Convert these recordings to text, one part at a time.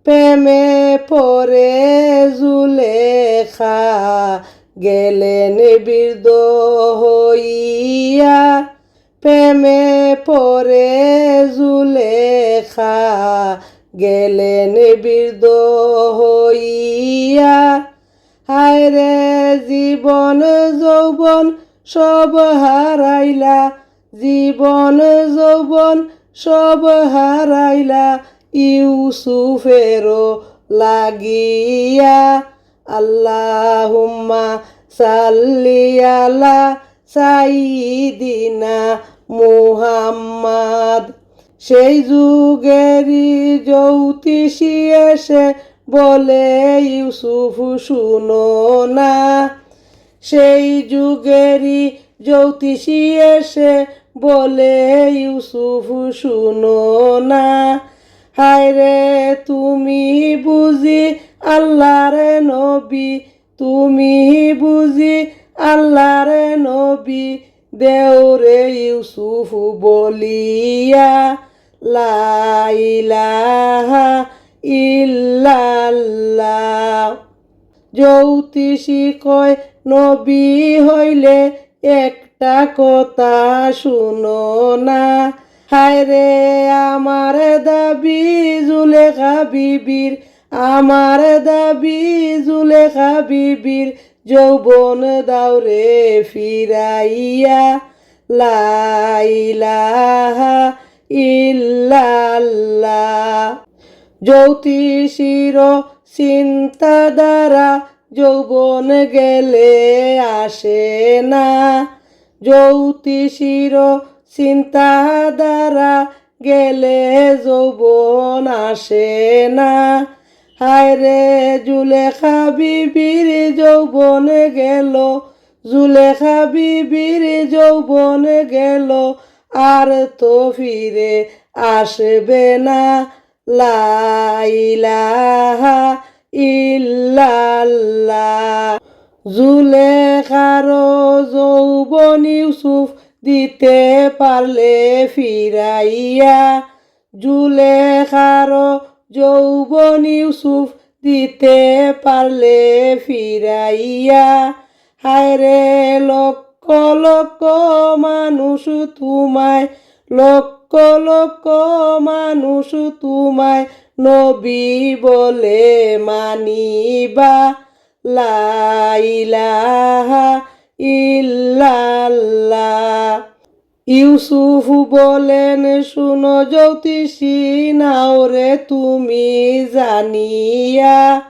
প্রেমে পরে জুলেখা গেলেন বৃদ্ধ হইয়া। প্রেমে পরে জুলেখা গেলেন বৃদ্ধ হইয়া। হায়রে জীবন যৌবন সব হারাইলা, জীবন যৌবন সব হারাইলা ইউসুফেরও লাগিয়া। আল্লাহুম্মা সাল্লি আলা সাইয়্যিদিনা মুহাম্মাদ। সেই যুগেরই জ্যোতিষী এসে বলে ইউসুফ শুনো না। সেই যুগেরই জ্যোতিষী এসে বলে ইউসুফ শুনো না। হায়রে তুমি বুঝি আল্লাহর নবী, তুমি বুঝি আল্লাহর নবী, দেওরে ইউসুফ বলিয়া। লা ইলাহা ইল্লাল্লাহ। জ্যোতিষী কয় নবী হইলে একটা কথা শুনো না। হায়রে আমার দাবি জুলেখা বিবির, আমার দাবি জুলেখা বিবির যৌবন দাওরে ফিরাইয়া। লা ইলাহা ইল্লাল্লাহ। জ্যোতিষীর চিন্তা দ্বারা যৌবন গেলে আসে না। জ্যোতিষীর চিন্তা দ্বারা গেলে যৌবন আসে না। হায়রে জুলেখা বিবির যৌবন গেল, জুলেখা বিবির যৌবন গেল, আর তো ফিরে আসবে না। লা ইলাহা ইল্লাল্লাহ। জুলেখার যৌবন ইউসুফ দিতে পারলে ফিরাইয়া। জুলেখার যৌবন ইউসুফ দিতে পারলে ফিরাইয়া। হায়রে লক্ষ লক্ষ মানুষ তোমায়, লক্ষ লক্ষ মানুষ তোমায় নবী বলে মানিবা। লা ইলাহা ইল্লাল্লাহ। ইউসুফ বলেন শুনো জ্যোতিষী নাও রে তুমি জানিয়া।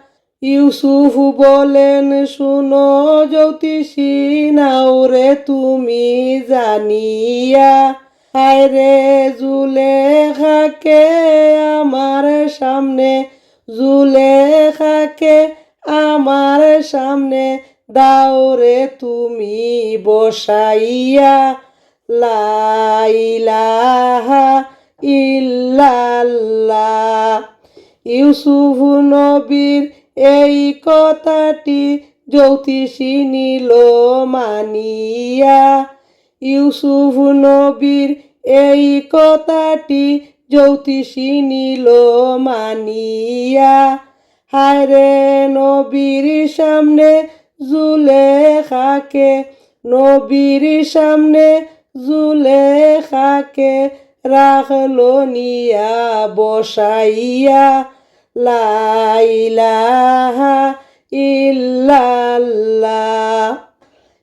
ইউসুফ বলেন শুনো জ্যোতিষী নাও রে তুমি জানিয়া। হায়রে জুলেখাকে আমার সামনে, জুলেখাকে আমার সামনে দাও রে তুমি বসাইয়া। লা ইলাহা ইল্লাল্লাহ। ইউসুফ নবীর এই কথাটি জ্যোতিষী নিল মানিয়া। ইউসুফ নবীর এই কথাটি জ্যোতিষী নিল মানিয়া। হায়রে নবীর সামনে জুলেখাকে, নবীর সামনে জুলেখাকে রাখলো নিয়া বসাইয়া। লা ইলাহা ইল্লাল্লাহ।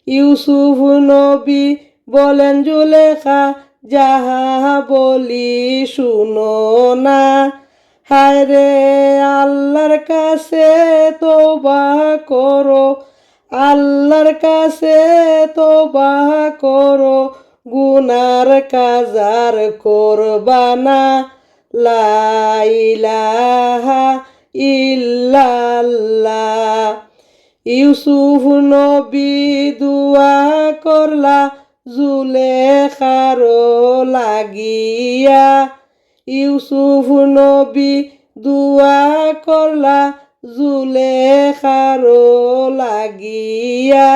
ইউসুফ নবী বলেন জুলেখা যাহা বলি শুনো না। হায়রে আল্লাহর কাছে তওবা করো, আল্লাহর কাছে তওবা করো, গুনার কাজ আর করবা না। লা ইলাহা ইল্লাল্লাহ। ইউসুফ নবী দুয়া করলা জুলেখার লাগিয়া। ইউসুফ নবী দুয়া করলা জুলেখার লাগিয়া।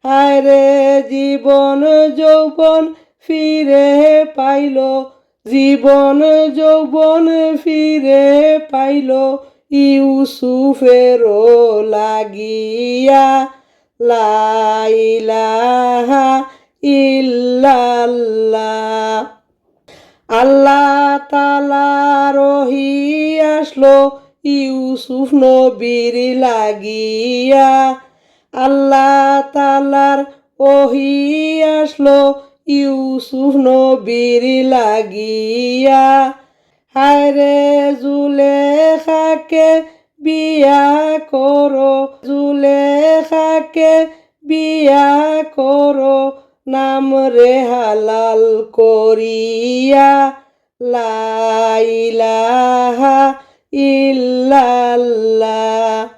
হায়রে জীবন যৌবন ফিরে পাইল, জীবন যৌবন ফিরে পাইল ইউসুফেরও লাগিয়া লা ইলাহা ইল্লাল্লাহ। আল্লাহ তাআলা রহি আসলো ইউসুফ নবীর লাগিয়া, আল্লাহ তাআলার ওহি আসলো ইউসুফ নবীর লাগিয়া। হায়রে জুলেখাকে বিয়া করো, জুলেখাকে বিয়া করো, নাম রে হালাল করিয়া লা ইলাহা ইল্লাল্লাহ।